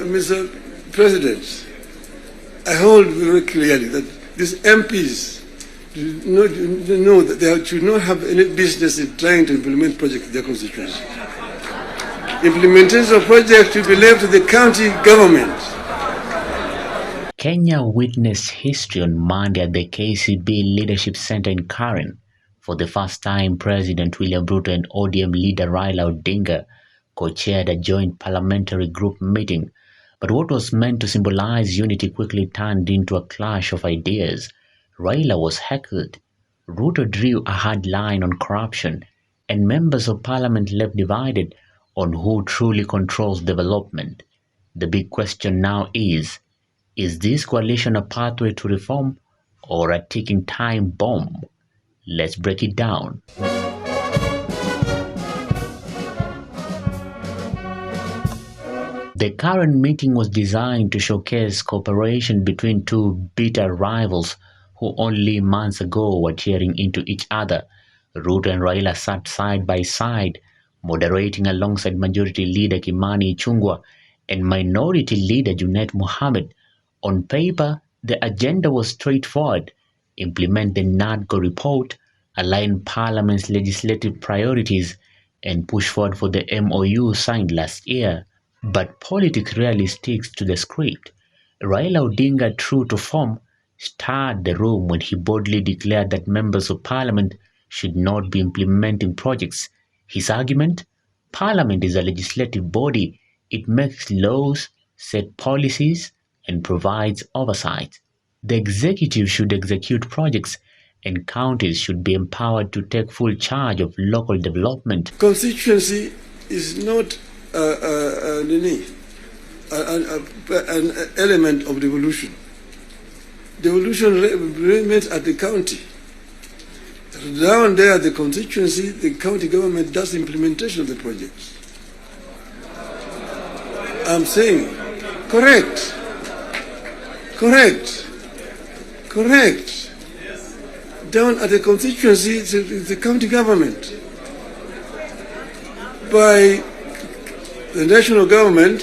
Mr. President, I hold very clearly that these MPs know that they should not have any business in trying to implement projects in their constituency. Implementation of projects should be left to the county government. Kenya witnessed history on Monday at the KCB Leadership Centre in Karen. For the first time, President William Ruto and ODM leader Raila Odinga co-chaired a joint parliamentary group meeting. But what was meant to symbolize unity quickly turned into a clash of ideas. Raila was heckled. Ruto drew a hard line on corruption, and members of parliament left divided on who truly controls development. The big question now is this coalition a pathway to reform or a ticking time bomb? Let's break it down. The current meeting was designed to showcase cooperation between two bitter rivals who only months ago were tearing into each other. Ruto and Raila sat side by side, moderating alongside Majority Leader Kimani Ichung'wah and Minority Leader Junet Mohammed. On paper, the agenda was straightforward: implement the NADCO report, align Parliament's legislative priorities, and push forward for the MOU signed last year. But politics rarely sticks to the script. Raila Odinga, true to form, stirred the room when he boldly declared that members of Parliament should not be implementing projects. His argument? Parliament is a legislative body. It makes laws, set policies, and provides oversight. The executive should execute projects, and counties should be empowered to take full charge of local development. Constituency is not an element of devolution. Devolution remains at the county. Down there at the constituency, the county government does implementation of the projects. I'm saying, correct. Down at the constituency, it's the county government. By the national government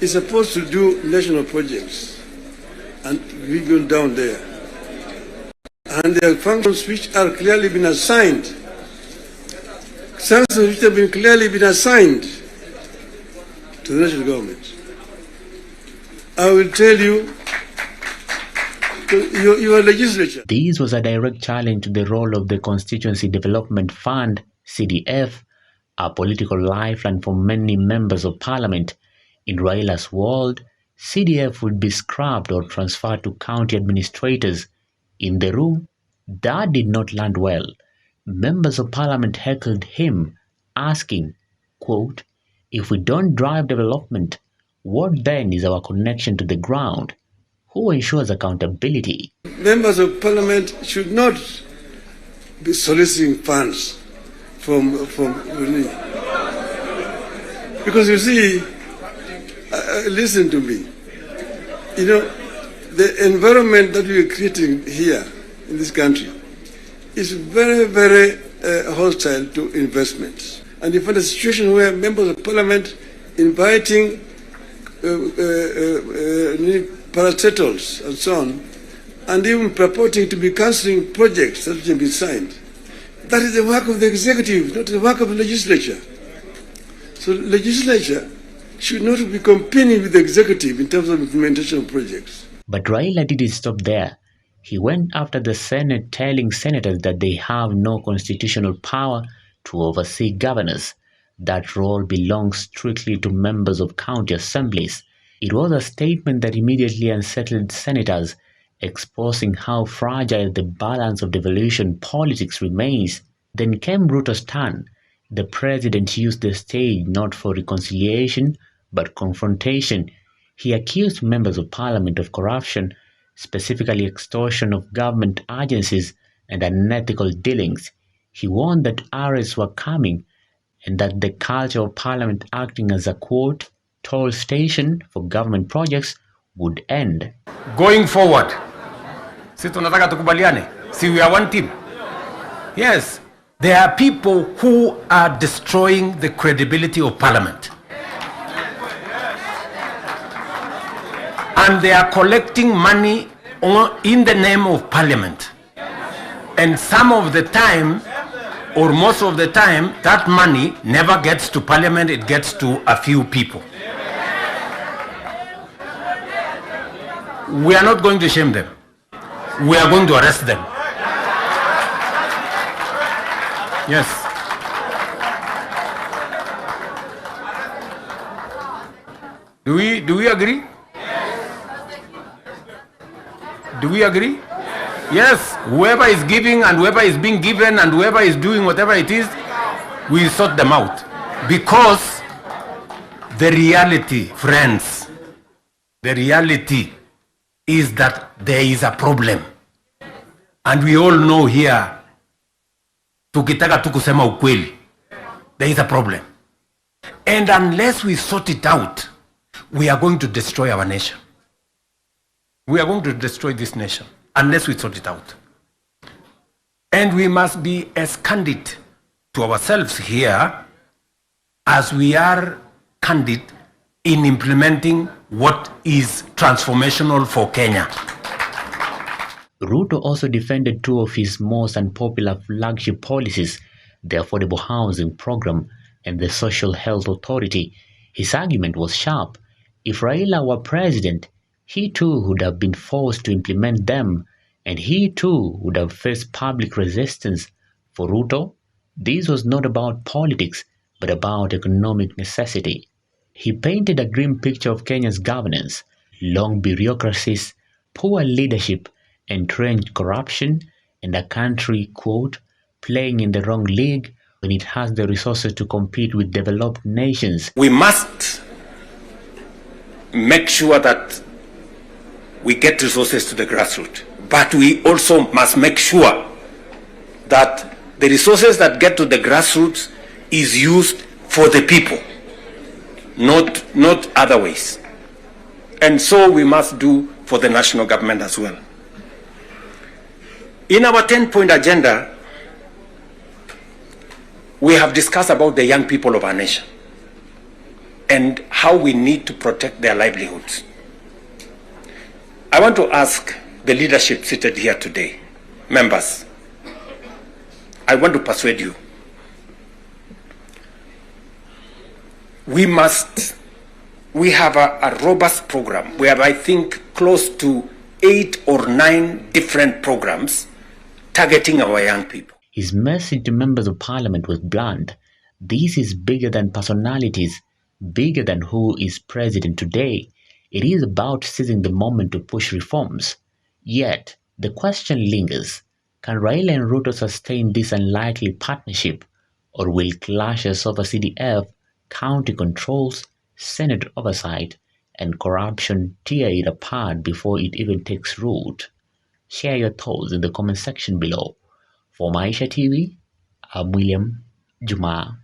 is supposed to do national projects, and we go down there. And there are functions which are clearly been assigned. Sanctions which have been clearly been assigned to the national government. I will tell you, your legislature. This was a direct challenge to the role of the Constituency Development Fund, CDF, a political lifeline for many members of Parliament. In Raila's world, CDF would be scrapped or transferred to county administrators. In the room, that did not land well. Members of Parliament heckled him, asking, quote, "If we don't drive development, what then is our connection to the ground? Who ensures accountability?" Members of Parliament should not be soliciting funds from because you see, listen to me. You know, the environment that we are creating here in this country is very, very hostile to investments. And you find a situation where members of Parliament inviting parastatals and so on, and even purporting to be cancelling projects that have been signed. That is the work of the executive, not the work of the legislature. So the legislature should not be competing with the executive in terms of implementation of projects. But Raila didn't stop there. He went after the Senate, telling senators that they have no constitutional power to oversee governors. That role belongs strictly to members of county assemblies. It was a statement that immediately unsettled senators, exposing how fragile the balance of devolution politics remains. Then came Ruto's turn. The president used the stage not for reconciliation, but confrontation. He accused members of Parliament of corruption, specifically extortion of government agencies and unethical dealings. He warned that arrests were coming and that the culture of Parliament acting as a, quote, toll station for government projects would end. Going forward, si tunataka tukubaliane, si we are one team. Yes, there are people who are destroying the credibility of Parliament. and they are collecting money in the name of parliament. And some of the time, or most of the time, that money never gets to parliament, it gets to a few people. We are not going to shame them. We are going to arrest them. Yes. Do we agree? Do we agree? Yes. Whoever is giving and whoever is being given and whoever is doing whatever it is, we sort them out. Because the reality, friends, the reality is that there is a problem. And we all know here, tukitaka tu kusema ukweli, there is a problem. And unless we sort it out, we are going to destroy our nation. We are going to destroy this nation unless we sort it out. And we must be as candid to ourselves here as we are candid in implementing what is transformational for Kenya. Ruto also defended two of his most unpopular flagship policies, the Affordable Housing Program and the Social Health Authority. His argument was sharp. If Raila were president, he too would have been forced to implement them, and he too would have faced public resistance. For Ruto, this was not about politics, but about economic necessity. He painted a grim picture of Kenya's governance: long bureaucracies, poor leadership, entrenched corruption, and a country, quote, playing in the wrong league when it has the resources to compete with developed nations. We must make sure that we get resources to the grassroots, but we also must make sure that the resources that get to the grassroots is used for the people, not other ways. And so we must do for the national government as well. In our 10-point agenda, we have discussed about the young people of our nation and how we need to protect their livelihoods. I want to ask the leadership seated here today, members, I want to persuade you. We have a robust program. We have, I think, close to 8 or 9 different programs targeting our young people. His message to members of parliament was blunt. This is bigger than personalities, bigger than who is president today. It is about seizing the moment to push reforms. Yet, the question lingers, can Raila and Ruto sustain this unlikely partnership, or will clashes over CDF, county controls, Senate oversight, and corruption tear it apart before it even takes root? Share your thoughts in the comment section below. For Maisha TV, I'm William Juma.